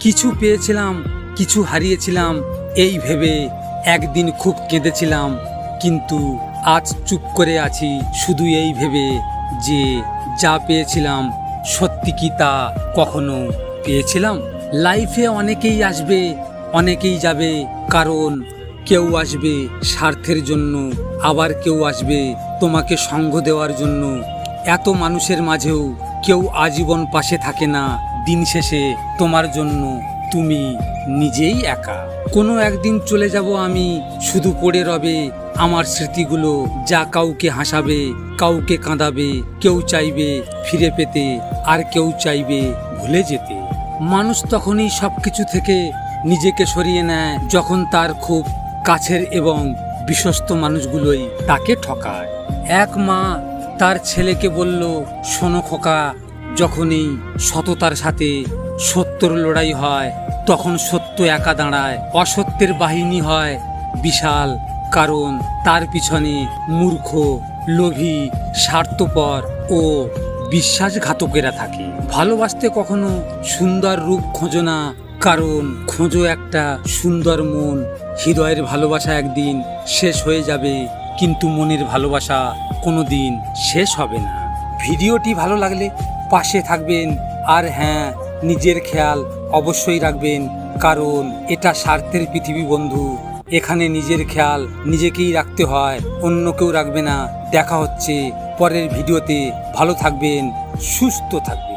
কিছু পেয়েছিলাম, কিছু হারিয়েছিলাম, এই ভেবে একদিন খুব কেঁদেছিলাম। কিন্তু আজ চুপ করে আছি শুধু এই ভেবে যে যা পেয়েছিলাম সত্যি কি তা কখনো পেয়েছিলাম? লাইফে অনেকেই আসবে, অনেকেই যাবে, কারণ কেউ আসবে স্বার্থের জন্য, আবার কেউ আসবে তোমাকে সঙ্গ দেওয়ার জন্য। এত মানুষের মাঝেও কেউ আজীবন পাশে থাকে না। দিন শেষে তোমার জন্য তুমি নিজেই একা। কোনো একদিন চলে যাব আমি, শুধু পড়ে রবে আমার স্মৃতিগুলো, যা কাউকে হাসাবে, কাউকে কাঁদাবে। কেউ চাইবে ফিরে পেতে, আর কেউ চাইবে ভুলে যেতে। মানুষ তখনই সবকিছু থেকে নিজেকে সরিয়ে নেয় যখন তার খুব কাছের এবং বিশ্বস্ত মানুষগুলোই তাকে ঠকায়। এক মা তার ছেলেকে বলল, শোনো খোকা, যখনই সততার সাথে সত্যর লড়াই হয় তখন সত্য একা দাঁড়ায়, অসত্যের বাহিনী হয় বিশাল। কারণ তার পিছনে মূর্খ, লোভী, স্বার্থপর ও বিশ্বাসঘাতকেরা থাকে। ভালোবাসতে কখনো সুন্দর রূপ খোঁজো না, কারণ খোঁজো একটা সুন্দর মন। হৃদয়ের ভালোবাসা একদিন শেষ হয়ে যাবে, কিন্তু মনের ভালোবাসা কোনো দিন শেষ হবে না। ভিডিওটি ভালো লাগলে পাশে থাকবেন, আর হ্যাঁ, নিজের খেয়াল অবশ্যই রাখবেন, কারণ এটা স্বার্থের পৃথিবী বন্ধু। এখানে নিজের খেয়াল নিজেকেই রাখতে হয়, অন্য কেউ রাখবে না। দেখা হচ্ছে পরের ভিডিওতে। ভালো থাকবেন, সুস্থ থাকবেন।